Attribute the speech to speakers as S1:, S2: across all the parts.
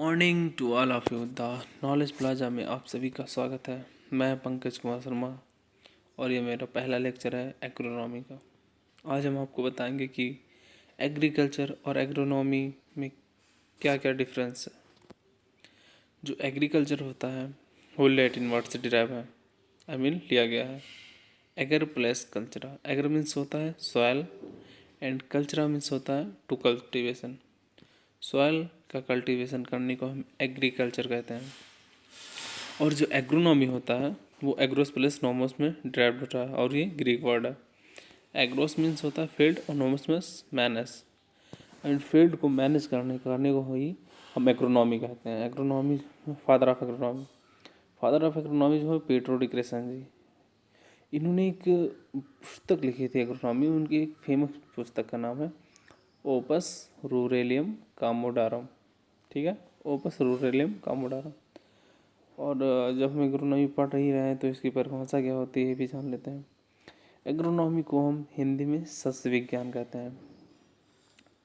S1: Morning to all of you. The knowledge plaza में आप सभी का स्वागत है। मैं पंकज कुमार शर्मा और ये मेरा पहला लेक्चर है एग्रोनॉमी का। आज हम आपको बताएंगे कि एग्रीकल्चर और एग्रोनॉमी में क्या क्या डिफरेंस है। जो एग्रीकल्चर होता है वो लैटिन वर्ड से डिराइव है, लिया गया है। एगर प्लस कल्चरा, एगर मीन्स होता है सॉयल एंड कल्चरा मीन्स होता है टू कल्टिवेशन। सॉयल का कल्टीवेशन करने को हम एग्रीकल्चर कहते हैं। और जो एग्रोनॉमी होता है वो एग्रोस प्लस नॉमोस में ड्राइव्ड होता है और ये ग्रीक वर्ड है। एग्रोस मीन्स होता है फील्ड और नॉमोस मीन्स मैनेज, एंड फील्ड को मैनेज करने को ही हम एग्रोनॉमी कहते हैं। Agronomy father of agronomy, father of agronomy जो है पीटरो डी क्रेसन जी। इन्होंने एक पुस्तक लिखी थी एग्रोनॉमी, उनकी एक फेमस पुस्तक का नाम है ओपस रूरेलियम कामोडारम। ठीक है, ओपस रूरेलियम कामोडारम। और जब हम एग्रोनॉमी पढ़ ही रहे हैं तो इसकी परिभाषा क्या होती है ये भी जान लेते हैं। एग्रोनॉमी को हम हिंदी में सस्य विज्ञान कहते हैं।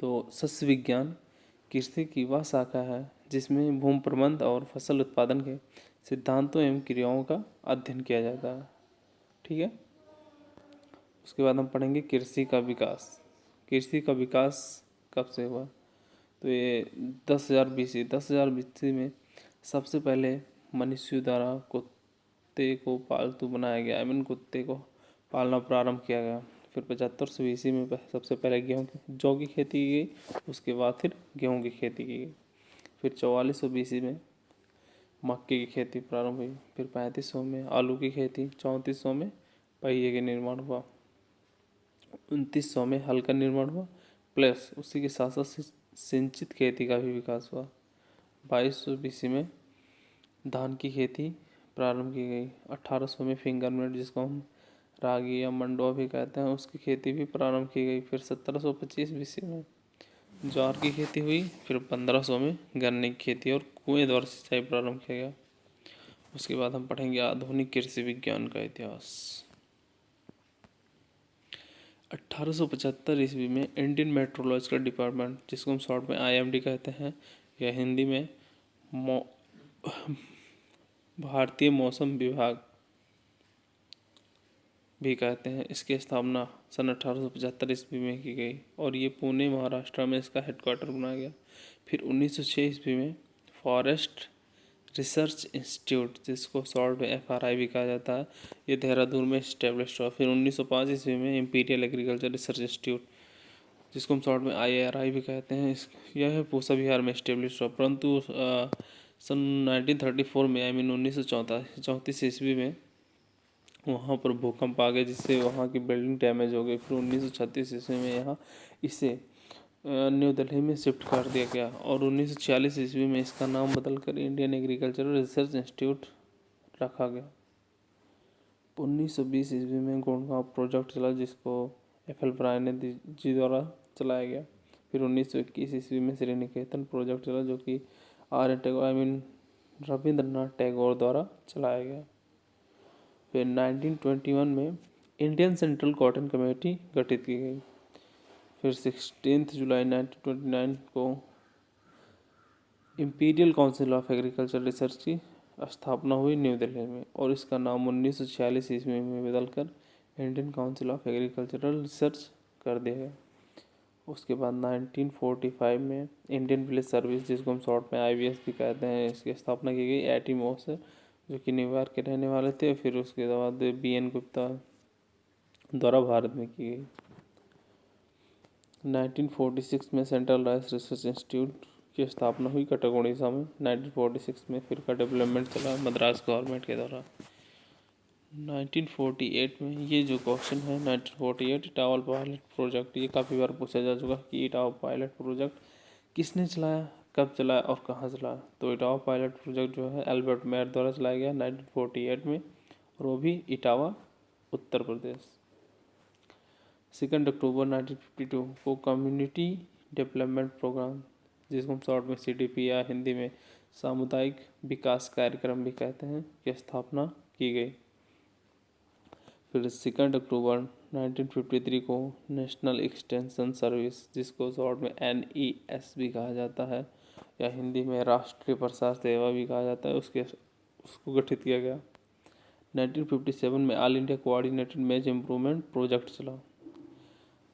S1: तो सस्य विज्ञान कृषि की वह शाखा है जिसमें भूमि प्रबंध और फसल उत्पादन के सिद्धांतों एवं क्रियाओं का अध्ययन किया जाता है। ठीक है, उसके बाद हम पढ़ेंगे कृषि का विकास। कृषि का विकास कब से हुआ? तो ये 10,000 BC में सबसे पहले मनुष्य द्वारा कुत्ते को पालतू बनाया गया। कुत्ते को पालना प्रारंभ किया गया। फिर 7500 BC में सबसे पहले जौ की खेती की गई। उसके बाद फिर गेहूँ की खेती की गई। फिर 4400 BC में मक्के की खेती प्रारंभ हुई। फिर 3500 में आलू की खेती। 3400 में पहिए के निर्माण हुआ। 2900 में हल का निर्माण हुआ, प्लस उसी के साथ साथ सिंचित खेती का भी विकास हुआ। 2200 BC में धान की खेती प्रारंभ की गई। 1800 में फिंगरमिंट, जिसको हम रागी या मंडुआ भी कहते हैं, उसकी खेती भी प्रारंभ की गई। फिर 1725 BC में ज्वार की खेती हुई। फिर 1500 में गन्ने की खेती और कुएं द्वारा सिंचाई प्रारंभ किया गया। उसके बाद हम पढ़ेंगे आधुनिक कृषि विज्ञान का इतिहास। 1875 ईस्वी में इंडियन मेट्रोलॉजिकल डिपार्टमेंट, जिसको हम शॉर्ट में IMD कहते हैं या हिंदी में भारतीय मौसम विभाग भी कहते हैं, इसकी स्थापना सन 1875 ईस्वी में की गई और ये पुणे महाराष्ट्र में इसका हेडक्वार्टर बनाया गया। फिर 1906 ईस्वी में फॉरेस्ट रिसर्च इंस्टीट्यूट, जिसको शॉर्ट में FRI भी कहा जाता है, ये देहरादून में इस्टेब्लिश हुआ। फिर 1905 ईस्वी में इंपीरियल एग्रीकल्चर रिसर्च इंस्टीट्यूट, जिसको हम शॉर्ट में IARI भी कहते हैं, यह पूसा बिहार में इस्टेब्लिश हुआ। परंतु सन 1934 में 1934 ईस्वी में वहाँ पर भूकंप आ गया, जिससे वहाँ की बिल्डिंग डैमेज हो गई। फिर 1936 ईस्वी में यहाँ इसे न्यू दिल्ली में शिफ्ट कर दिया गया और 1946 ईस्वी में इसका नाम बदलकर इंडियन एग्रीकल्चरल रिसर्च इंस्टीट्यूट रखा गया। 1920 ईस्वी में गुड़गांव प्रोजेक्ट चला, जिसको FL ब्रायन जी द्वारा चलाया गया। फिर 1921 ईस्वी में श्री निकेतन प्रोजेक्ट चला, जो कि रविंद्रनाथ टैगोर द्वारा चलाया गया। फिर 1921 में इंडियन सेंट्रल कॉटन कमेटी गठित की गई। फिर 16 जुलाई 1929 को imperial council of agriculture research की स्थापना हुई न्यू दिल्ली में और इसका नाम 1946 ईस्वी में बदलकर Indian council of agricultural research कर दिया गया। उसके बाद 1945 में इंडियन पुलिस सर्विस, जिसको हम शॉर्ट में IBS भी कहते हैं, इसकी स्थापना की गई AT मोस से, जो कि न्यूयॉर्क के रहने वाले थे। फिर उसके बाद BN गुप्ता द्वारा भारत में की गई। 1946 में सेंट्रल राइस रिसर्च इंस्टीट्यूट की स्थापना हुई कटक उड़ीसा में। 1946 में फिर का डेवलपमेंट चला मद्रास गवर्नमेंट के द्वारा। 1948 में ये जो क्वेश्चन है 1948 इटावा पायलट प्रोजेक्ट, ये काफ़ी बार पूछा जा चुका कि इटावा पायलट प्रोजेक्ट किसने चलाया, कब चलाया और कहाँ चलाया। तो इटावा पायलट प्रोजेक्ट जो है एल्बर्ट मेयर द्वारा चलाया गया 1948 में, और वो भी इटावा उत्तर प्रदेश। 2 अक्टूबर 1952 को कम्युनिटी डेवलपमेंट प्रोग्राम, जिसको हम शॉर्ट में CDP या हिंदी में सामुदायिक विकास कार्यक्रम भी कहते हैं, की स्थापना की गई। फिर 2 अक्टूबर 1953 को नेशनल एक्सटेंशन सर्विस, जिसको शॉर्ट में NES भी कहा जाता है, या हिंदी में राष्ट्रीय प्रसार सेवा भी कहा जाता है, उसको गठित किया गया। 1957 में ऑल इंडिया कोऑर्डिनेटेड मेज इम्प्रूवमेंट प्रोजेक्ट चला।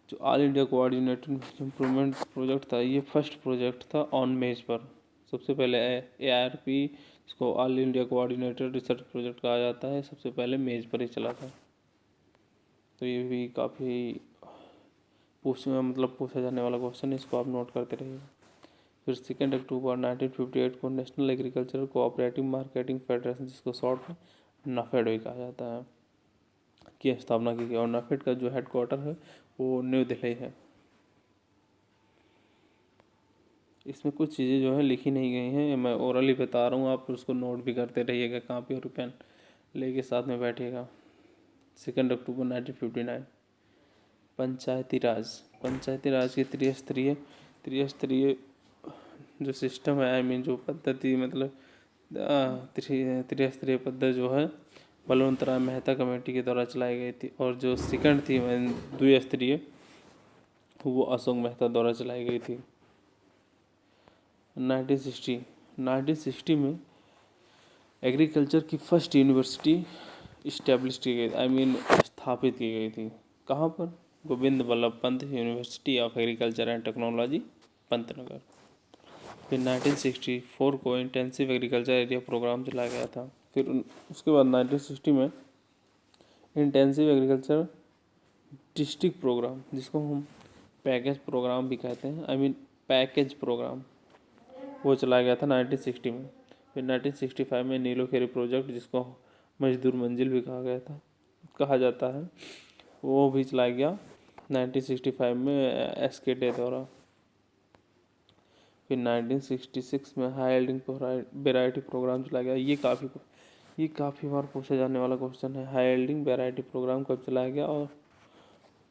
S1: जो ऑल इंडिया कोऑर्डिनेटेड मेज इम्प्रूवमेंट प्रोजेक्ट था, ये फर्स्ट प्रोजेक्ट था ऑन मेज पर। सबसे पहले ARP, जिसको all India coordinated research project कहा जाता है, सबसे पहले मेज पर ही चला था। तो ये भी काफ़ी पूछा जाने वाला क्वेश्चन है, इसको आप नोट करते रहिए। फिर 2 अक्टूबर 1958 को national agricultural cooperative marketing federation, जिसको शॉर्ट में नाफेड भी कहा जाता है, की स्थापना की गई। और नाफेड का जो हेडक्वार्टर है वो न्यू दिल्ली है। इसमें कुछ चीज़ें जो है लिखी नहीं गई हैं, मैं ओरली बता रहा हूँ, आप उसको नोट भी करते रहिएगा, कापी और पेन लेके साथ में बैठिएगा। 2 अक्टूबर 1959 पंचायती राज की त्रिस्तरीय जो सिस्टम है, जो पद्धति, मतलब त्रिस्तरीय पद्धति जो है बलवंत राय मेहता कमेटी के द्वारा चलाई गई थी। और जो सेकंड थी द्विस्तरीय, वो अशोक मेहता द्वारा चलाई गई थी। 1960 में एग्रीकल्चर की फर्स्ट यूनिवर्सिटी इस्टेब्लिश की गई, स्थापित की गई थी। कहाँ पर? Govind Ballabh Pant university of agriculture and technology, Pantnagar. फिर 1964 को इंटेंसिव एग्रीकल्चर एरिया प्रोग्राम चलाया गया था। फिर उसके बाद 1960 में इंटेंसिव एग्रीकल्चर डिस्ट्रिक्ट प्रोग्राम, जिसको हम पैकेज प्रोग्राम भी कहते हैं, पैकेज प्रोग्राम, वो चलाया गया था 1960 में। फिर 1965 में नीलोखेरी प्रोजेक्ट, जिसको मजदूर मंजिल भी कहा जाता है, वो भी चलाया गया 1965 में SKD द्वारा। फिर 1966 में हाई यील्डिंग वेराइटी प्रोग्राम चलाया गया। ये काफ़ी बार पूछा जाने वाला क्वेश्चन है। हाई यील्डिंग वेराइटी प्रोग्राम कब चलाया गया और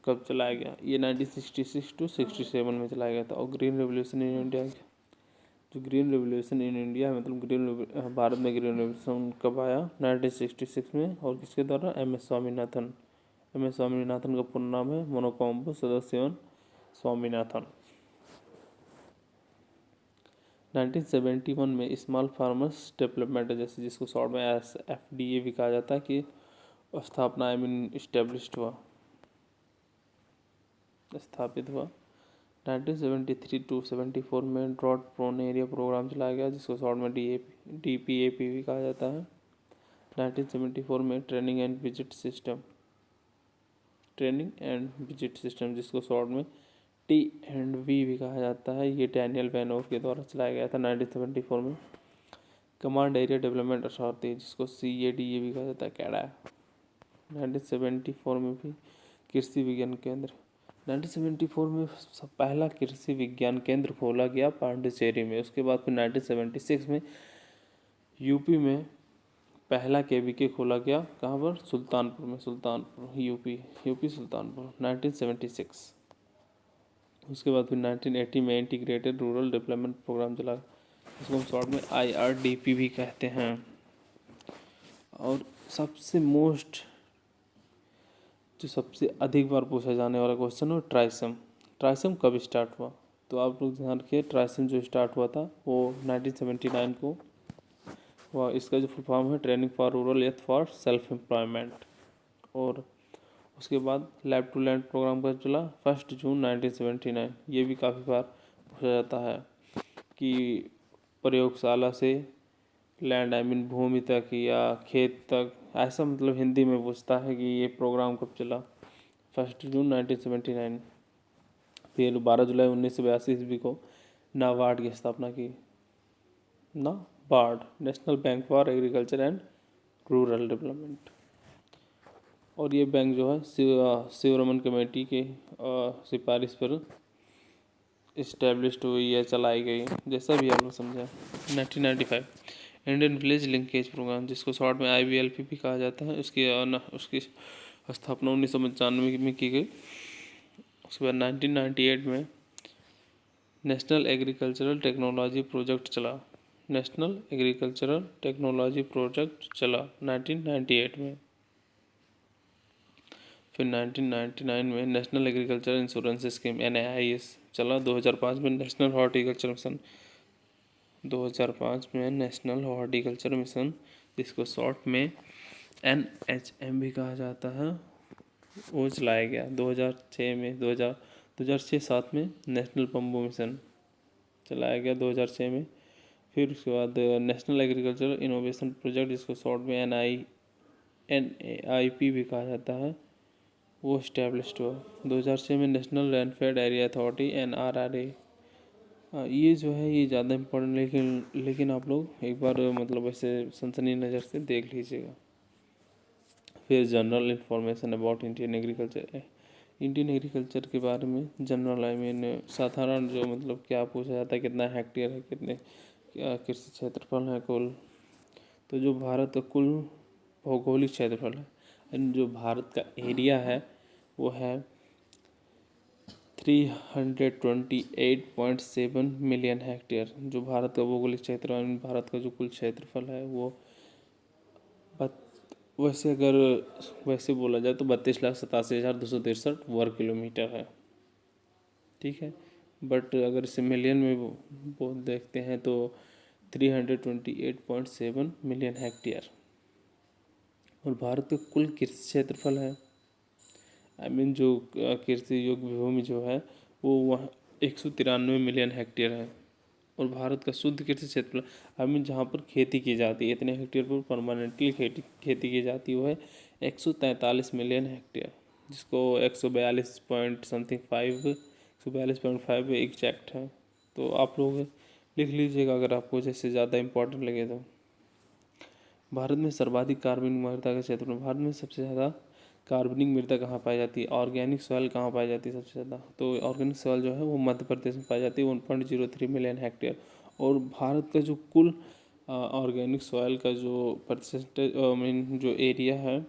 S1: कब चलाया गया? ये 1966 टू 67 में चलाया गया था। और ग्रीन रेवोल्यूशन इन इंडिया, जो ग्रीन रेवोल्यूशन इन इंडिया, मतलब भारत में ग्रीन रेवोल्यूशन कब आया? 1966 में। और किसके द्वारा? MS स्वामीनाथन का पूर्ण नाम है मोनोकोम्बो सदाशिवन स्वामीनाथन। 1971 में स्मॉल फार्मर्स डेवलपमेंट एजेंसी, जिसको शॉर्ट में SFDA भी कहा जाता है, कि स्थापना स्थापित हुआ। 1973 टू 74 में ड्रॉट प्रोन एरिया प्रोग्राम चलाया गया, जिसको शॉर्ट में DPAP भी कहा जाता है। 1974 में ट्रेनिंग एंड विजिट सिस्टम, जिसको शॉर्ट में T&V भी कहा जाता है, ये डैनियल वेनोर के द्वारा चलाया गया था 1974 में। कमांड एरिया डेवलपमेंट अथॉरिटी, जिसको CADA भी कहा जाता है, कैडा। 1974 में भी कृषि विज्ञान केंद्र, 1974 में पहला कृषि विज्ञान केंद्र खोला गया पांडिचेरी में। उसके बाद फिर 1976 में यूपी में पहला KVK खोला गया। कहाँ पर? सुल्तानपुर में, यूपी सुल्तानपुर, 1976। उसके बाद फिर 1980 में इंटीग्रेटेड रूरल डेवलपमेंट प्रोग्राम चला, जिसको हम शॉर्ट में IRDP भी कहते हैं। और सबसे अधिक बार पूछा जाने वाला क्वेश्चन है ट्राइसम कब स्टार्ट हुआ? तो आप लोग ध्यान रखिए, ट्राइसम जो स्टार्ट हुआ था वो 1979 को हुआ। इसका जो फुल फॉर्म है training for rural youth for self employment. और उसके बाद लैब टू लैंड प्रोग्राम का चला 1 जून 1979। ये भी काफ़ी बार पूछा जाता है कि प्रयोगशाला से लैंड, भूमि तक या खेत तक, ऐसा मतलब हिंदी में पूछता है कि ये प्रोग्राम कब चला? 1 जून 1979। फिर 12 जुलाई 1982 ईस्वी को नाबार्ड की स्थापना की। NABARD, national bank for agriculture and rural development. और ये बैंक जो है शिवरमन कमेटी के सिफारिश पर इस्टेब्लिश्ड हुई है, चलाई गई, जैसा भी आप लोग समझा। 1995 इंडियन विलेज लिंकेज प्रोग्राम, जिसको शॉर्ट में IVLP भी कहा जाता है, उसकी स्थापना 1995 में की गई। उसके बाद 1998 में नेशनल एग्रीकल्चरल टेक्नोलॉजी प्रोजेक्ट चला। 1998 में। फिर 1999 में national agriculture insurance scheme NAIS चला। 2005 में नेशनल हॉर्टिकल्चर मिशन 2005 में नेशनल हॉर्टिकल्चर मिशन, जिसको शॉर्ट में NHM भी कहा जाता है, वो चलाया गया 2006 में। 2006-7 में नेशनल बम्बू मिशन चलाया गया 2006 में। फिर उसके बाद नेशनल एग्रीकल्चर इनोवेशन प्रोजेक्ट, जिसको शॉर्ट में NAIP भी कहा जाता है, वो इस्टेब्लिश्ड हुआ 2006 में। National rainfed area authority NRRA, ये जो है ये ज़्यादा इम्पोर्टेंट, लेकिन आप लोग एक बार मतलब ऐसे सनसनी नज़र से देख लीजिएगा। फिर general information about Indian agriculture, Indian agriculture के बारे में जनरल साधारण जो मतलब क्या पूछा जाता है, कितना हेक्टेयर है, कितने कृषि क्षेत्रफल है कुल। तो जो भारत का कुल भौगोलिक क्षेत्रफल है, जो भारत का एरिया है वो है 328.7 मिलियन हेक्टेयर। जो भारत का भौगोलिक क्षेत्र, भारत का जो कुल क्षेत्रफल है वो वैसे बोला जाए तो 32,87,263 वर्ग किलोमीटर है, ठीक है। बट अगर इसे मिलियन में वो देखते हैं तो 328.7 मिलियन हेक्टेयर। और भारत का कुल कृषि क्षेत्रफल है, जो कृषि योग्य भूमि जो है वो वह 193 मिलियन हेक्टेयर है। और भारत का शुद्ध कृषि क्षेत्रफल, जहाँ पर खेती की जाती है, इतने हेक्टेयर पर परमानेंटली खेती की जाती है, वो है 143 मिलियन हेक्टेयर, जिसको 142 पॉइंट समथिंग 5 142.5 एग्जैक्ट है। तो आप लोग लिख लीजिएगा अगर आपको जैसे ज़्यादा इम्पोर्टेंट लगे तो। भारत में सर्वाधिक कार्बनिक मृदा का क्षेत्र, भारत में सबसे ज़्यादा कार्बनिक मृदा कहाँ पाई जाती है, ऑर्गेनिक सॉइल कहाँ पाई जाती है सबसे ज़्यादा, तो ऑर्गेनिक सॉइल जो है वो मध्य प्रदेश में पाई जाती है 1.03 मिलियन हेक्टेयर। और भारत का जो कुल ऑर्गेनिक सॉइल का जो परसेंटेज जो एरिया है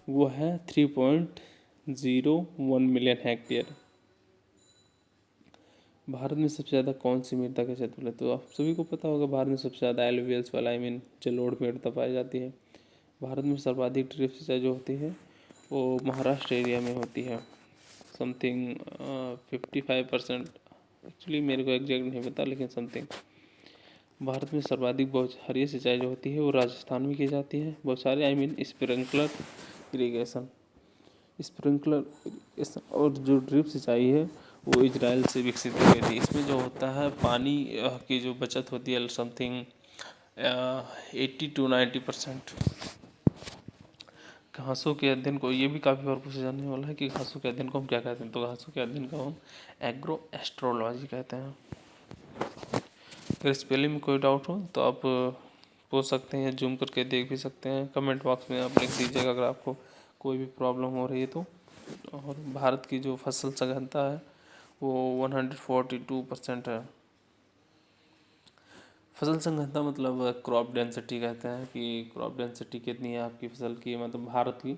S1: वो है 3.01 मिलियन हेक्टेयर। भारत में सबसे ज़्यादा कौन सी मृदा का क्षेत्रफल है, तो आप सभी को पता होगा भारत में सबसे ज़्यादा एलुवियल्स वाला जलोढ़ मृदा पाई जाती है। भारत में सर्वाधिक ड्रिप सिंचाई जो होती है वो महाराष्ट्र एरिया में होती है, समथिंग 55%। एक्चुअली मेरे को एग्जैक्ट नहीं पता, लेकिन समथिंग। भारत में सर्वाधिक बहुहरीय सिंचाई जो होती है वो राजस्थान में की जाती है। बहुत सारे स्प्रिंकलर इरीगेशन, और जो ड्रिप सिंचाई है वो इजराइल से विकसित की गई थी। इसमें जो होता है पानी की जो बचत होती है समथिंग 80-90%। घासों के अध्ययन को, ये भी काफ़ी बार पूछा जाने वाला है कि घासों के अध्ययन को हम क्या कहते हैं, तो घासों के अध्ययन को हम एग्रो एस्ट्रोलॉजी कहते हैं। अगर स्पेलिंग में कोई डाउट हो तो आप पूछ सकते हैं, जूम करके देख भी सकते हैं, कमेंट बॉक्स में आप लिख दीजिएगा अगर आपको कोई भी प्रॉब्लम हो रही है तो। और भारत की जो फसल सघनता है वो 142% है। फसल सघनता मतलब क्रॉप डेंसिटी कहते हैं कि क्रॉप डेंसिटी कितनी है आपकी फसल की, मतलब भारत की,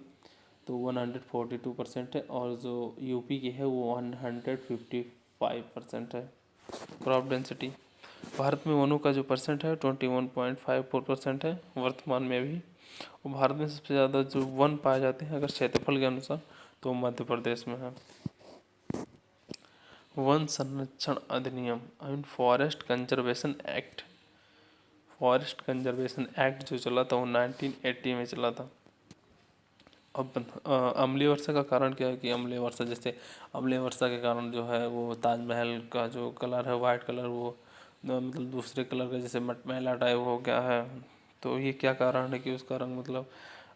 S1: तो 142% है। और जो यूपी की है वो 155% है क्रॉप डेंसिटी। भारत में वनों का जो परसेंट है 21.54% है वर्तमान में भी। और भारत में सबसे ज़्यादा जो वन पाए जाते हैं अगर क्षेत्रफल के अनुसार तो मध्य प्रदेश में है। वन संरक्षण अधिनियम फॉरेस्ट कंजर्वेशन एक्ट जो चला था वो 1980 में चला था। अब अम्लीय वर्षा का कारण क्या है कि अम्लीय वर्षा के कारण जो है वो ताजमहल का जो कलर है वाइट कलर, वो मतलब दूसरे कलर का जैसे मटमैला टाइप हो गया है। तो ये क्या कारण है कि उसका रंग मतलब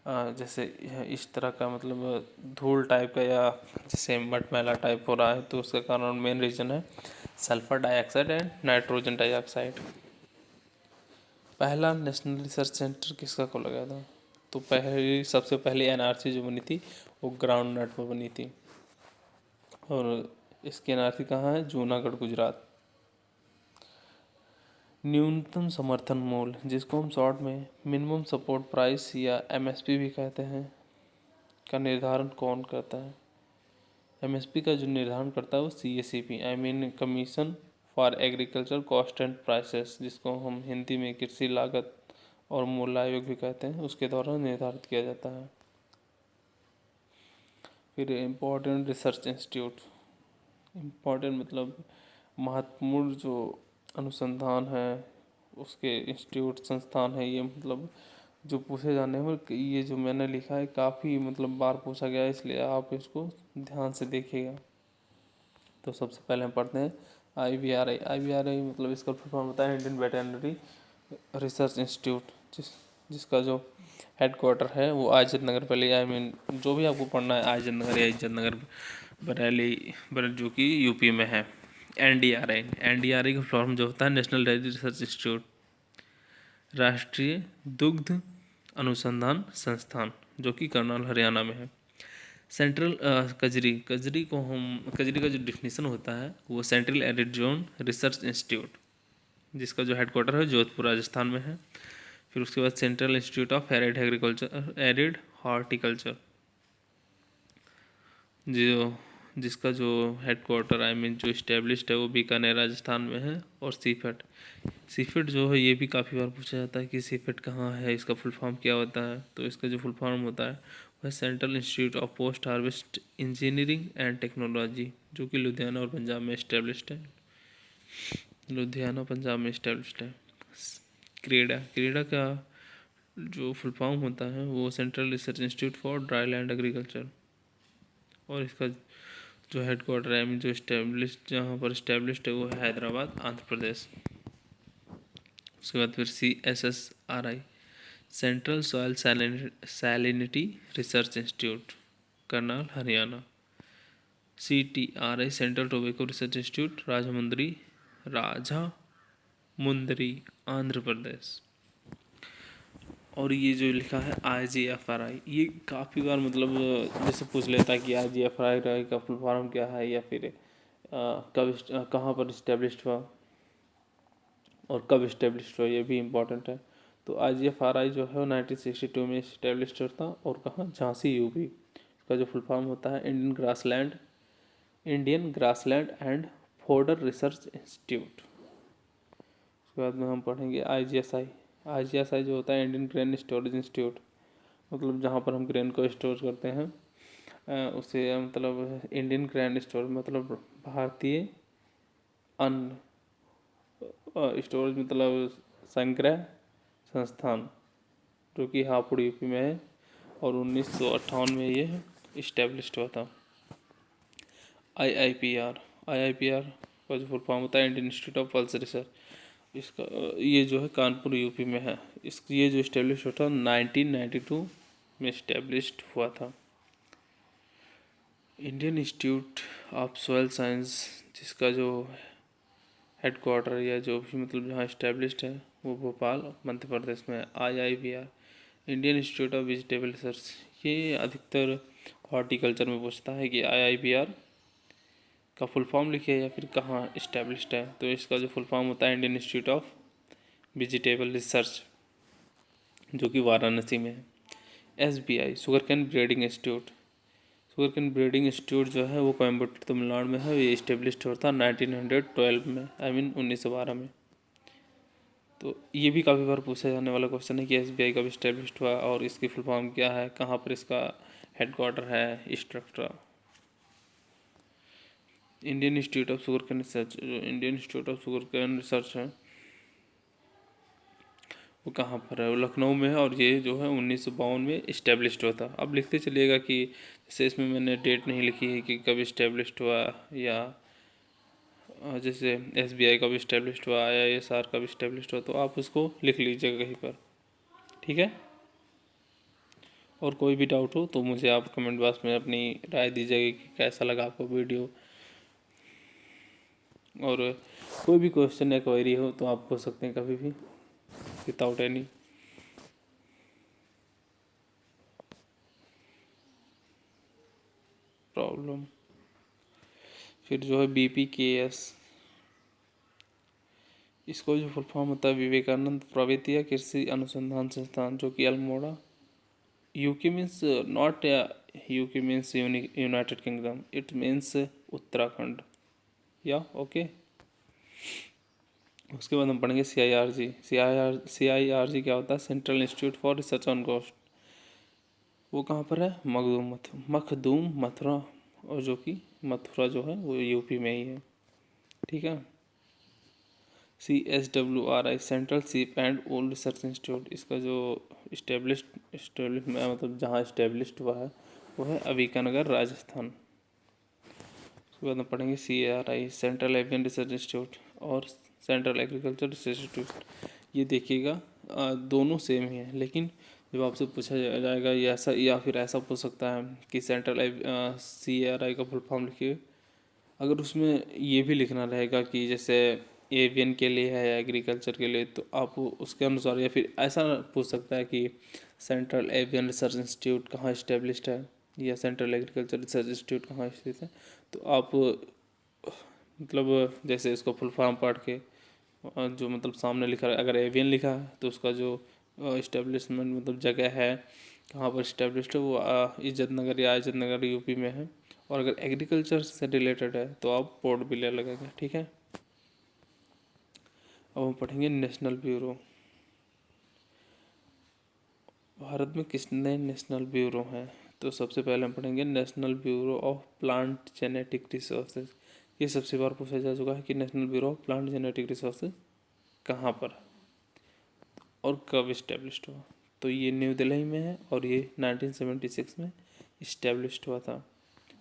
S1: जैसे इस तरह का मतलब धूल टाइप का या जैसे मटमैला टाइप हो रहा है, तो उसका कारण मेन रीज़न है sulphur dioxide and nitrogen dioxide. पहला नेशनल रिसर्च सेंटर किसका खोला गया था, तो सबसे पहले NRC जो बनी थी वो ग्राउंड नट पर बनी थी। और इसकी NRC कहाँ है, जूनागढ़ गुजरात। न्यूनतम समर्थन मूल्य, जिसको हम शॉर्ट में मिनिमम सपोर्ट प्राइस या MSP भी कहते हैं, का निर्धारण कौन करता है। MSP का जो निर्धारण करता है वो CACP commission for agriculture cost and prices, जिसको हम हिंदी में कृषि लागत और मूल्य आयोग भी कहते हैं, उसके द्वारा निर्धारित किया जाता है। फिर इम्पोर्टेंट रिसर्च इंस्टीट्यूट, इम्पोर्टेंट मतलब महत्वपूर्ण जो अनुसंधान है उसके इंस्टीट्यूट संस्थान है ये, मतलब जो पूछे जाने में, ये जो मैंने लिखा है काफ़ी मतलब बार पूछा गया है, इसलिए आप इसको ध्यान से देखिएगा। तो सबसे पहले हम पढ़ते हैं IVRI मतलब इसका फुल फॉर्म होता है इंडियन वेटरनरी रिसर्च इंस्टीट्यूट, जिसका जो हेडक्वार्टर है वो आइजत नगर बरेली, आई मीन जो भी आपको पढ़ना है आइजत नगर या इज्जत नगर बरेली जो कि यूपी में है। NDRI का फॉर्म जो होता है नेशनल डेयरी रिसर्च इंस्टीट्यूट, राष्ट्रीय दुग्ध अनुसंधान संस्थान, जो कि करनाल हरियाणा में है। सेंट्रल कजरी का जो डिफिनीसन होता है वो central arid zone research institute, जिसका जो हेडक्वार्टर है जोधपुर राजस्थान में है। फिर उसके बाद central institute of arid horticulture, जिसका जो हेडक्वार्टर आई मीन जो इस्टेब्लिश्ड है वो बीकानेर राजस्थान में है। और सीफेट जो है ये भी काफ़ी बार पूछा जाता है कि सीफेट कहाँ है, इसका फुल फॉर्म क्या होता है। तो इसका जो फुल फॉर्म होता है वह central institute of post harvest engineering and technology, जो कि लुधियाना और पंजाब में इस्टेब्लिश्ड है। क्रेडा का जो फुल फॉर्म होता है वो central research institute for dry land agriculture, और इसका जो हेडक्वार्टर है जो जहाँ पर इस्टेब्लिश्ड है वो है हैदराबाद आंध्र प्रदेश। उसके बाद फिर CSSRI central soil salinity research institute, Karnal Haryana. CTRI central tobacco research institute, Rajahmundry Andhra Pradesh. और ये जो लिखा है IGFRI, ये काफ़ी बार मतलब जैसे पूछ लेता है कि IGFRI का फुल फॉर्म क्या है, या फिर कहाँ पर इस्टेब्लिश्ड हुआ और कब इस्टेब्लिश्ड हुआ, ये भी इम्पोर्टेंट है। तो IGFRI जो है वो 1962 में इस्टेब्लिश्ड होता, और कहाँ, झांसी यूपी। इसका जो फुल फॉर्म होता है Indian grassland and fodder research institute. उसके बाद में हम पढ़ेंगे IGSI जो होता है इंडियन ग्रेन स्टोरेज इंस्टीट्यूट, मतलब जहाँ पर हम ग्रेन को स्टोर करते हैं उसे मतलब इंडियन ग्रेन स्टोर मतलब भारतीय अन्न स्टोरेज मतलब संग्रह संस्थान, जो कि हापुड़ यूपी में है, और 1958 में ये इस्टेब्लिश्ड हुआ था। IIPR का जो फुल फॉर्म होता है Indian institute of pulse research, इसका ये जो है कानपुर यूपी में है। ये जो इस्टेब्लिश हुआ था 1992 में इस्टेब्लिश्ड हुआ था। Indian institute of soil science, जिसका जो हेडक्वार्टर या जो भी मतलब जहाँ इस्टेब्लिश्ड है वो भोपाल मध्य प्रदेश में है। IIBR Indian institute of vegetable research, ये अधिकतर हॉर्टिकल्चर में पूछता है कि IIBR का फुल फॉर्म लिखिए या फिर कहाँ इस्टेब्लिश्ड है। तो इसका जो फुल फॉर्म होता है Indian institute of vegetable research, जो कि वाराणसी में है। SBI शुगरकेन ब्रीडिंग इंस्टीट्यूट जो है वो कोयम्बटूर तमिलनाडु में है। ये इस्टेब्लिश्ड हुआ था 1912 में, आई मीन 1912 में। तो ये भी काफ़ी बार पूछा जाने वाला क्वेश्चन है कि SBI कब इस्टेब्लिश्ड हुआ और इसकी फुल फॉर्म क्या है, कहाँ पर इसका हेडक्वार्टर है, structure. Indian institute of sugarcane research, जो Indian institute of sugarcane research है वो कहाँ पर है, वो लखनऊ में है, और ये जो है 1952 में इस्टेब्लिश्ड हुआ था। अब लिखते चलिएगा कि जैसे इसमें मैंने डेट नहीं लिखी है कि कब इस्टेब्लिश्ड हुआ, या जैसे SBI कब इस्टेब्लिश्ड हुआ, IISR कब इस्टेब्लिश्ड हुआ, तो आप उसको लिख लीजिएगा कहीं पर, ठीक है। और कोई भी डाउट हो तो मुझे आप कमेंट बॉक्स में अपनी राय दीजिएगा कि कैसा लगा आपको वीडियो, और कोई भी क्वेश्चन या क्वेरी हो तो आप पूछ सकते हैं कभी भी विदाउट एनी प्रॉब्लम। फिर जो है BPKS, इसको जो फुल फॉर्म होता है विवेकानंद प्रवित्ति कृषि अनुसंधान संस्थान, जो कि Almora, UK means not UK means United kingdom, it means Uttarakhand, या ओके। उसके बाद हम पढ़ेंगे CIRG क्या होता है, central institute for research on ghost, वो कहाँ पर है, मखदूम मथुरा, और जो कि मथुरा जो है वो यूपी में ही है, ठीक है। CSWRI सेंट्रल सीप एंड वूल रिसर्च इंस्टीट्यूट, इसका जो इस्टेब्लिश मतलब जहाँ इस्टेब्लिश्ड हुआ है वो है अविकानगर राजस्थान। उसके बाद हम पढ़ेंगे CARI central avian research institute और सेंट्रल एग्रीकल्चर रिसर्च इंस्टीट्यूट। ये देखिएगा दोनों सेम ही है, लेकिन जब आपसे पूछा जाएगा ये ऐसा या फिर ऐसा पूछ सकता है कि सेंट्रल CARI का फुल फॉर्म लिखिए। अगर उसमें ये भी लिखना रहेगा कि जैसे एवियन के लिए है या एग्रीकल्चर के लिए, तो आप उसके अनुसार, या फिर ऐसा पूछ सकता है कि सेंट्रल एवियन रिसर्च इंस्टीट्यूट कहाँ इस्टेब्लिश्ड है या सेंट्रल एग्रीकल्चर रिसर्च इंस्टीट्यूट कहाँ स्थित है, तो आप मतलब जैसे इसको फुल फॉर्म पढ़ के जो मतलब सामने लिखा है, अगर एवियन लिखा है तो उसका जो इस्टेब्लिशमेंट मतलब जगह है कहाँ पर इस्टेब्लिश्ड है वो इज्जत नगर या इज्जत नगर यूपी में है। और अगर एग्रीकल्चर से रिलेटेड है तो आप पोर्ट ब्लेयर लगेगा। ठीक है, अब हम पढ़ेंगे नेशनल ब्यूरो। भारत में कितने नेशनल ब्यूरो हैं, तो सबसे पहले हम पढ़ेंगे national bureau of plant genetic resources. ये सबसे बार पूछा जा चुका है कि national bureau of plant genetic resources कहाँ पर और कब इस्टेब्लिश्ड हुआ, तो ये न्यू दिल्ली में है और ये 1976 में इस्टेब्लिश्ड हुआ था।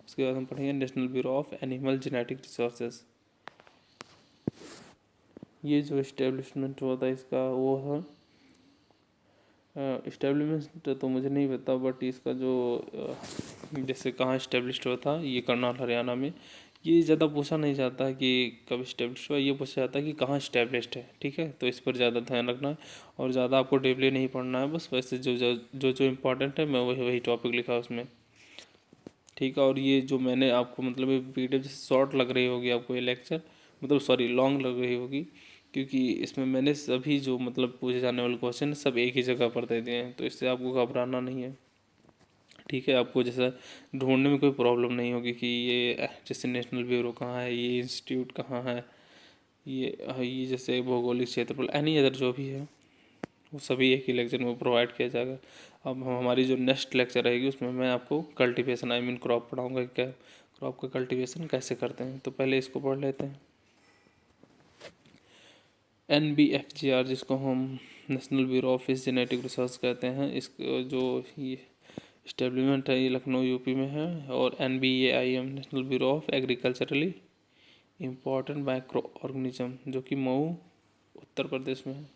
S1: उसके बाद हम पढ़ेंगे national bureau of animal genetic resources. ये जो इस्टेब्लिशमेंट हुआ था इसका वो है इस्टेब्लिशमेंट तो मुझे नहीं पता, बट इसका जो जैसे कहाँ इस्टेब्लिश्ड हुआ था, ये करनाल हरियाणा में। ये ज़्यादा पूछा नहीं जाता कि कब इस्टेब्लिश हुआ, ये पूछा जाता है कि कहाँ इस्टेब्लिश्ड है। ठीक है, तो इस पर ज़्यादा ध्यान रखना है और ज़्यादा आपको डीपली नहीं पढ़ना है, बस वैसे जो जो जो जो इम्पोर्टेंट है मैं वही टॉपिक लिखा उसमें। ठीक है, और ये जो मैंने आपको मतलब ये वीडियो जैसे शॉर्ट लग रही होगी आपको ये लेक्चर, मतलब सॉरी लॉन्ग लग रही होगी, क्योंकि इसमें मैंने सभी जो मतलब पूछे जाने वाले क्वेश्चन सब एक ही जगह पर दे दिए हैं, तो इससे आपको घबराना नहीं है। ठीक है, आपको जैसा ढूंढने में कोई प्रॉब्लम नहीं होगी कि ये जैसे नेशनल ब्यूरो कहाँ है, ये इंस्टीट्यूट कहाँ है, ये जैसे भौगोलिक क्षेत्रफल एनी अदर जो भी है वो सभी एक ही लेक्चर में प्रोवाइड किया जाएगा। अब हमारी जो नेक्स्ट लेक्चर रहेगी उसमें मैं आपको कल्टीवेशन आई मीन क्रॉप पढ़ाऊँगा, क्या क्रॉप का कल्टीवेशन कैसे करते हैं। तो पहले इसको पढ़ लेते हैं। NBFGR जिसको हम national bureau office genetic research कहते हैं, इस जो ये इस्टेब्लिशमेंट है ये लखनऊ यूपी में है। और NBAIM national bureau of agriculturally important micro organism जो कि मऊ उत्तर प्रदेश में है।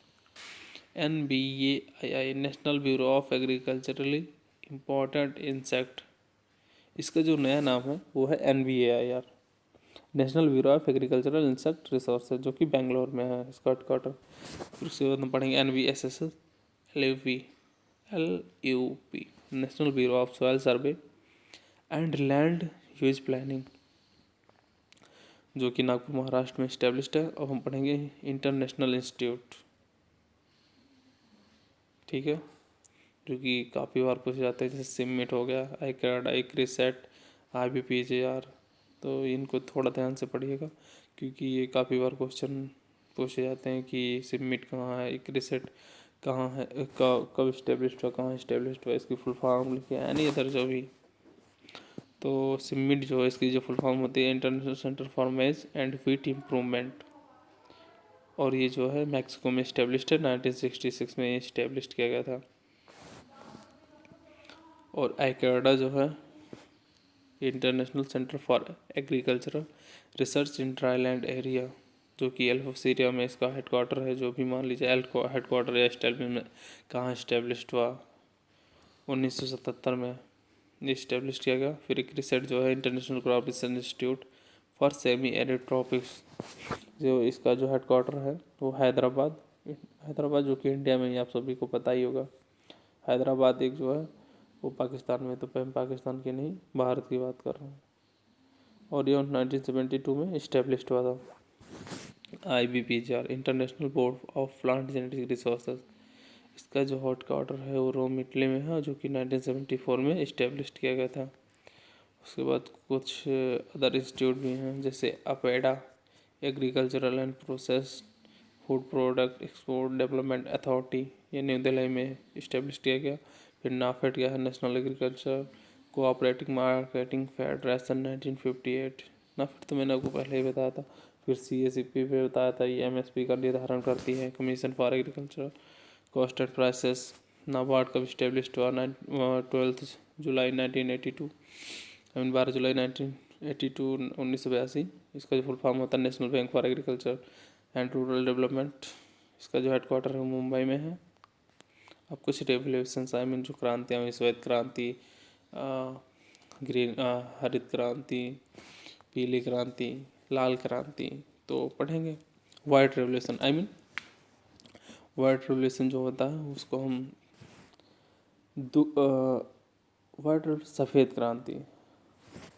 S1: NBAII national bureau of agriculturally important insect, इसका जो नया नाम है वो है NBAIR national bureau of agricultural insect resources, जो कि बेंगलोर में है इसका हेडक्वार्टर। फिर उसके बाद हम पढ़ेंगे NBSS LUP national bureau of soil survey and land use planning, जो कि नागपुर महाराष्ट्र में इस्टेब्लिश्ड है। और हम पढ़ेंगे इंटरनेशनल इंस्टीट्यूट। ठीक है, जो कि काफ़ी बार पूछे जाते हैं, जैसे सिमिट हो गया, ICARD, ICRISAT, IBPJR, तो इनको थोड़ा ध्यान से पढ़िएगा क्योंकि ये काफ़ी बार क्वेश्चन पूछे जाते हैं कि सिमिट कहाँ है, ICRISAT कहाँ है, कब इस्टेब्लिश्ड हुआ, कहाँ इस्टेब्लिश्ड हुआ, इसकी फुल फॉर्म लिखे एनी अदर जो भी। तो सिमिट जो है इसकी जो फुल फॉर्म होती है इंटरनेशनल सेंटर फॉर मेज एंड व्हीट इम्प्रूवमेंट, और ये जो है मैक्सिको में इस्टेब्लिश्ड है, 1966 में इस्टेब्लिश्ड किया गया था। और ICARDA जो है international centre for agricultural research in dryland area, जो कि एल्फोसीरिया में इसका हेडक्वार्टर है। जो भी मान लीजिए हेडक्वार्टर या इस्टेब्लिशमेंट कहाँ इस्टेब्लिश्ड हुआ, 1977 में इस्टेब्लिश किया गया। फिर ICRISAT जो है international crop research institute for semi arid tropics, जो इसका जो हेडक्वार्टर है वो हैदराबाद जो कि इंडिया में ही आप सभी को पता ही होगा। हैदराबाद एक जो है वो पाकिस्तान में, तो मैं पाकिस्तान की नहीं भारत की बात कर रहा हूँ। और ये 1972 में इस्टेब्लिश्ड हुआ था। IBPJR international board of plant genetic resources, इसका जो हेडक्वार्टर है वो रोम इटली में है, जो कि 1974 में इस्टेब्लिश्ड किया गया था। उसके बाद कुछ अदर इंस्टीट्यूट भी हैं, जैसे APEDA agricultural and process food product export development authority, ये न्यू दिल्ली में इस्टेब्लिश किया गया। फिर नाफेड क्या है, national agriculture cooperative marketing federation 1958। NAFED तो मैंने आपको पहले ही बताया था, फिर CACP पे बताया था, ये MSP का निर्धारण करती है, commission for agriculture cost and prices. NABARD कब इस्टेब्लिश्ड हुआ? 12 जुलाई 1982, 12 जुलाई 1982, 1982। इसका जो फुल फॉर्म होता है national bank for agriculture and rural development. इसका जो हेडक्वार्टर है मुंबई में है। अब कुछ रेवोल्यूशंस आई मीन जो क्रांतियाँ हुई, श्वेत क्रांति, ग्रीन हरित क्रांति, पीली क्रांति, लाल क्रांति, तो पढ़ेंगे। White revolution I mean white revolution जो होता है उसको हम वाइट सफ़ेद क्रांति,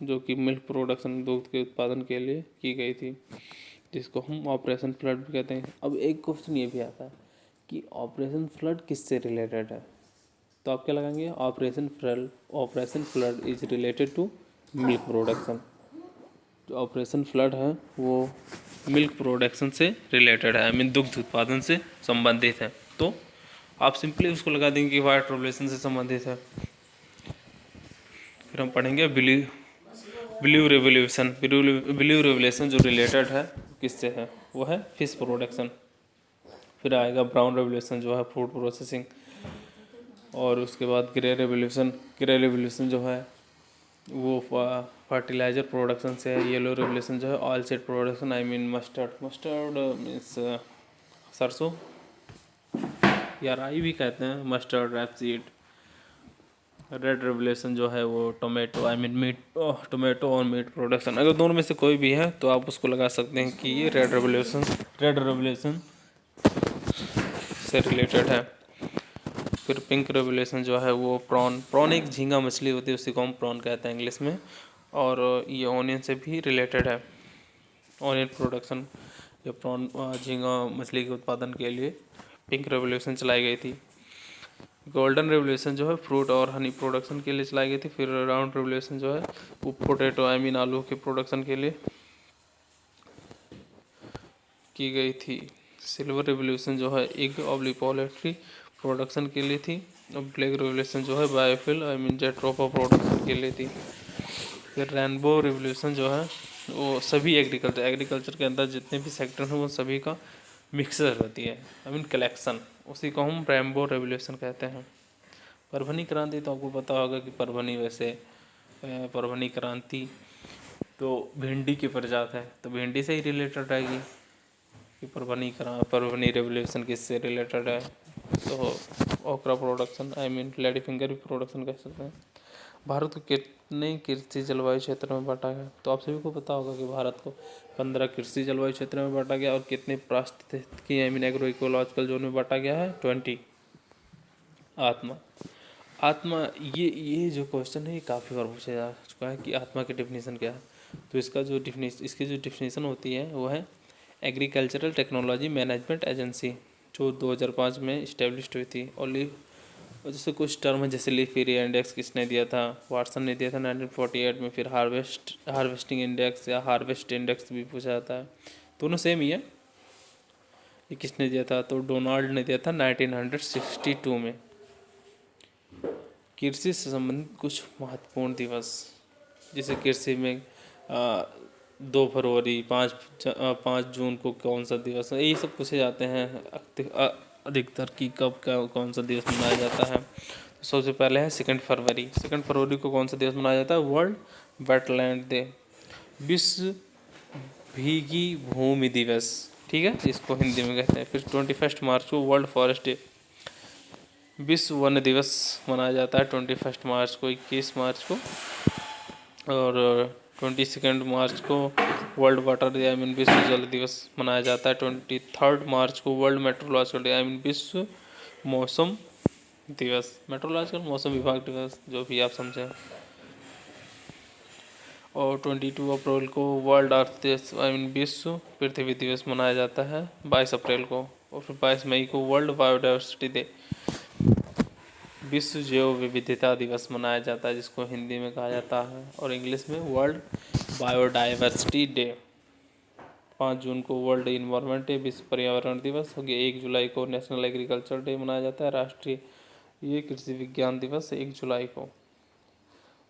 S1: जो कि मिल्क प्रोडक्शन, दूध के उत्पादन के लिए की गई थी, जिसको हम ऑपरेशन फ्लड भी कहते हैं। अब एक क्वेश्चन ये भी आता है कि ऑपरेशन फ्लड किससे रिलेटेड है, तो आप क्या लगाएंगे? Operation flood is related to milk production. जो ऑपरेशन फ्लड है वो मिल्क प्रोडक्शन से रिलेटेड है, आई मीन दुग्ध उत्पादन से संबंधित है। तो आप सिंपली उसको लगा देंगे कि वाइट रेवोल्यूशन से संबंधित है। फिर हम पढ़ेंगे ब्लू रेवोल्यूशन। ब्लू रेवोल्यूशन जो रिलेटेड है किससे है, वो है फिश प्रोडक्शन। फिर आएगा ब्राउन रेवोल्यूशन जो है फूड प्रोसेसिंग। और उसके बाद ग्रे रेवोल्यूशन जो है वो फर्टिलाइजर प्रोडक्शन से है। येलो रेवोल्यूशन जो है oil seed production, I mean mustard means सरसों या राई भी कहते हैं, मस्टर्ड रैपसीड। रेड रेवोल्यूशन जो है वो tomato I mean meat, tomato और मीट प्रोडक्शन। अगर दोनों में से कोई भी है तो आप उसको लगा सकते हैं कि ये रेड रेवोल्यूशन से रिलेटेड है। फिर पिंक रेवोल्यूशन जो है वो प्रॉन एक झींगा मछली होती है, उसी को हम प्रॉन कहते हैं इंग्लिश में, और ये ऑनियन से भी रिलेटेड है। ऑनियन प्रोडक्शन या प्रॉन झींगा मछली के उत्पादन के लिए पिंक रेवोल्यूशन चलाई गई थी। गोल्डन रेवोल्यूशन जो है फ्रूट और हनी प्रोडक्शन के लिए चलाई गई थी। फिर राउंड रेवोल्यूशन जो है वो पोटैटो आई मीन आलू के प्रोडक्शन के लिए की गई थी। सिल्वर रेवोल्यूशन जो है एग ऑब्लिक पोल्ट्री प्रोडक्शन के लिए थी। और ब्लैक रेवोल्यूशन जो है बायोफिल आई मीन जेट्रोफा प्रोडक्शन के लिए थी। फिर रेनबो रेवोल्यूशन जो है वो सभी एग्रीकल्चर के अंदर जितने भी सेक्टर हैं वो सभी का मिक्सर होती है, आई मीन कलेक्शन, उसी को हम रेनबो रेवोल्यूशन कहते हैं। परभनी क्रांति तो आपको पता होगा कि परभनी क्रांति तो भिंडी की प्रजात है, तो भिंडी से ही रिलेटेड आएगी कि परभनी रेवोल्यूशन किससे रिलेटेड है। तो ओकरा production I mean lady finger भी प्रोडक्शन कह सकते हैं। भारत को कितने कृषि जलवायु क्षेत्र में बांटा गया, तो आप सभी को पता होगा कि भारत को 15 कृषि जलवायु क्षेत्र में बांटा गया, और कितने पारिस्थितिकी I mean agro ecological zone में बांटा गया है 20। आत्मा ये जो क्वेश्चन है ये काफ़ी बार पूछा जा चुका है कि आत्मा की डेफिनेशन क्या है। तो इसकी जो डेफिनेशन होती है वो है एग्रीकल्चरल टेक्नोलॉजी मैनेजमेंट एजेंसी, जो 2005 में इस्टेब्लिश्ड हुई थी। और जैसे कुछ टर्म है, जैसे लीफ एरिया इंडेक्स किसने दिया था? वाटसन ने दिया था 1948 में। फिर हार्वेस्टिंग इंडेक्स या हार्वेस्ट इंडेक्स भी पूछा जाता है, दोनों सेम ही है। ये किसने दिया था? तो डोनाल्ड ने दिया था 1962 में। कृषि से संबंधित कुछ महत्वपूर्ण दिवस, जैसे कृषि में 2 फरवरी, 5 जून को कौन सा दिवस है, ये सब पूछे जाते हैं अधिकतर कि कब कौन सा दिवस मनाया जाता है। तो सबसे पहले है 2 फरवरी को कौन सा दिवस मनाया जाता है? वर्ल्ड वेटलैंड डे, विश्व भीगी भूमि दिवस, ठीक है, इसको हिंदी में कहते हैं। फिर 21 मार्च को वर्ल्ड फॉरेस्ट डे, विश्व वन दिवस मनाया जाता है 21 मार्च को, 21 मार्च को। और 22 मार्च को world water day I mean विश्व जल दिवस मनाया जाता है। 23 मार्च को world meteorological day I mean विश्व मौसम दिवस, मेट्रोलॉजिकल मौसम विभाग दिवस, जो भी आप समझें। और 22 अप्रैल को वर्ल्ड अर्थ दिवस आई मीन विश्व पृथ्वी दिवस मनाया जाता है 22 अप्रैल को। और फिर 22 मई को वर्ल्ड बायोडाइवर्सिटी डे, विश्व जैव विविधता दिवस मनाया जाता है, जिसको हिंदी में कहा जाता है और इंग्लिश में वर्ल्ड बायोडाइवर्सिटी डे। 5 जून को वर्ल्ड इन्वायरमेंट डे, विश्व पर्यावरण दिवस हो गया। 1 जुलाई को नेशनल एग्रीकल्चर डे मनाया जाता है, राष्ट्रीय ये कृषि विज्ञान दिवस 1 जुलाई को।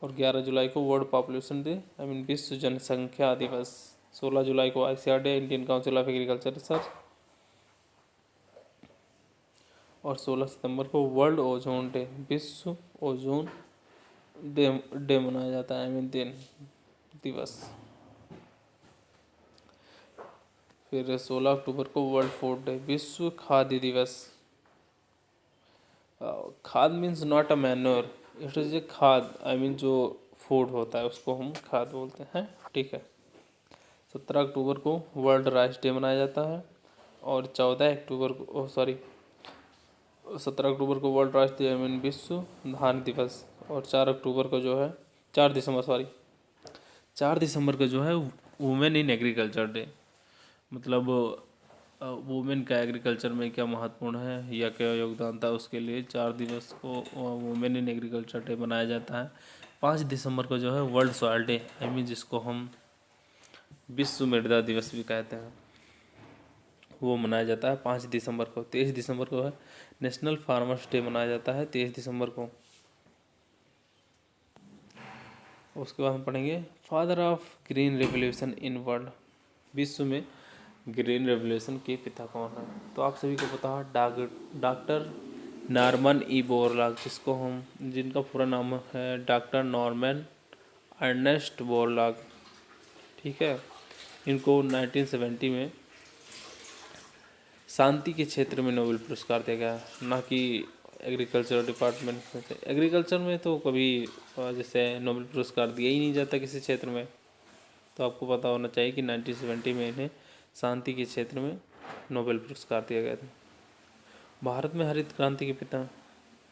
S1: और 11 जुलाई को world population day I mean विश्व जनसंख्या दिवस 16 जुलाई को ICAR day, Indian council of agriculture research. और 16 सितंबर को वर्ल्ड ओजोन डे, विश्व ओजोन डे मनाया जाता है, दिन दिवस। फिर 16 अक्टूबर को वर्ल्ड फूड डे, विश्व खाद्य दिवस। खाद means not a manure, it is a खाद, आई मीन जो फूड होता है उसको हम खाद बोलते हैं, ठीक है। 17 अक्टूबर को वर्ल्ड राइस डे मनाया जाता है। और 14 अक्टूबर को 17 अक्टूबर को world rice day, I mean विश्व धान दिवस। और 4 अक्टूबर को जो है 4 दिसंबर को जो है वुमेन इन एग्रीकल्चर डे, मतलब वुमेन का एग्रीकल्चर में क्या महत्वपूर्ण है या क्या योगदान था, उसके लिए 4 दिवस को वुमेन इन एग्रीकल्चर डे मनाया जाता है। 5 दिसंबर को जो है world soil day, I mean जिसको हम विश्व मृदा दिवस भी कहते हैं, वो मनाया जाता है 5 दिसंबर को। 23 दिसंबर को है नेशनल फार्मर्स डे मनाया जाता है 23 दिसंबर को। उसके बाद हम पढ़ेंगे father of green revolution in world, विश्व में ग्रीन रेवोल्यूशन के पिता कौन है। तो आप सभी को पता है डॉक्टर नॉर्मन ई बोरलॉग, जिनका पूरा नाम है डॉक्टर नॉर्मन अर्नेस्ट बोरलॉग, ठीक है। इनको 1970 में शांति के क्षेत्र में नोबेल पुरस्कार दिया गया, ना कि एग्रीकल्चर डिपार्टमेंट में से। एग्रीकल्चर में तो कभी जैसे नोबेल पुरस्कार दिया ही नहीं जाता किसी क्षेत्र में। तो आपको पता होना चाहिए कि 1970 में इन्हें शांति के क्षेत्र में नोबेल पुरस्कार दिया गया था। भारत में हरित क्रांति के पिता,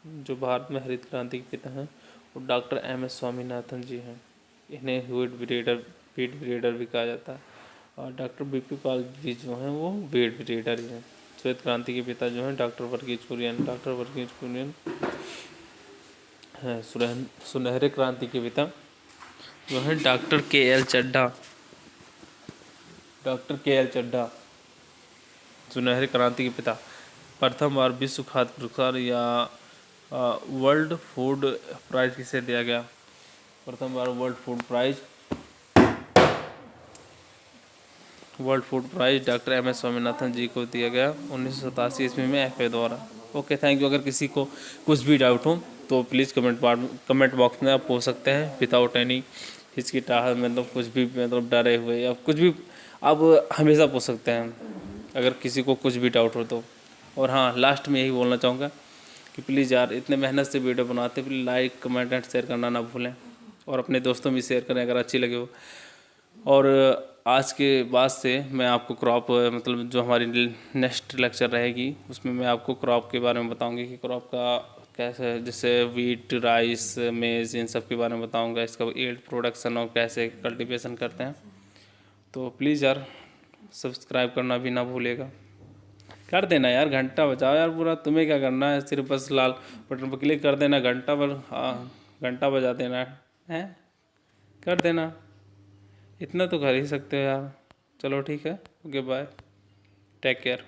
S1: जो भारत में हरित क्रांति के पिता हैं वो डॉक्टर MS स्वामीनाथन जी हैं। इन्हें वीट ब्रीडर भी कहा जाता है। और डॉक्टर BP पाल जी जो हैं वो वीट ब्रीडर ही हैं। श्वेत क्रांति के पिता जो हैं डॉक्टर वर्गीज कुरियन हैं। सुनहरे क्रांति के पिता जो हैं डॉक्टर KL चड्ढा, सुनहरे क्रांति के पिता। प्रथम बार विश्व खाद्य पुरस्कार या वर्ल्ड फूड प्राइज किसे दिया गया। प्रथम बार world food prize doctor MS Swaminathan ji को दिया गया 1987 ईस्वी में FAO द्वारा। Okay, thank you. अगर किसी को कुछ भी डाउट हो तो प्लीज़ कमेंट बॉक्स में आप पूछ सकते हैं विदाउट एनी हिचकिचाहट, मतलब कुछ भी, मतलब डरे हुए या कुछ भी आप हमेशा पूछ सकते हैं अगर किसी को कुछ भी डाउट हो तो। और हाँ, लास्ट में यही बोलना चाहूँगा कि प्लीज़ यार, इतने मेहनत से वीडियो बनाते, please like comment and share करना ना भूलें। और अपने दोस्तों में शेयर करें अगर अच्छी लगे हो। और आज के बाद से मैं आपको क्रॉप, मतलब जो हमारी नेक्स्ट लेक्चर रहेगी उसमें मैं आपको क्रॉप के बारे में बताऊंगी कि क्रॉप का कैसे, जैसे वीट, राइस, मेज़, इन सब के बारे में बताऊंगा, इसका यील्ड प्रोडक्शन और कैसे कल्टीवेशन करते हैं। तो प्लीज़ यार सब्सक्राइब करना भी ना भूलेगा, कर देना यार, घंटा बजाओ यार पूरा। तुम्हें क्या करना है, सिर्फ बस लाल बटन पर क्लिक कर देना, घंटा पर, हाँ घंटा बजा देना है, कर देना। इतना तो कर ही सकते हो यार। चलो ठीक है, ओके बाय, टेक केयर।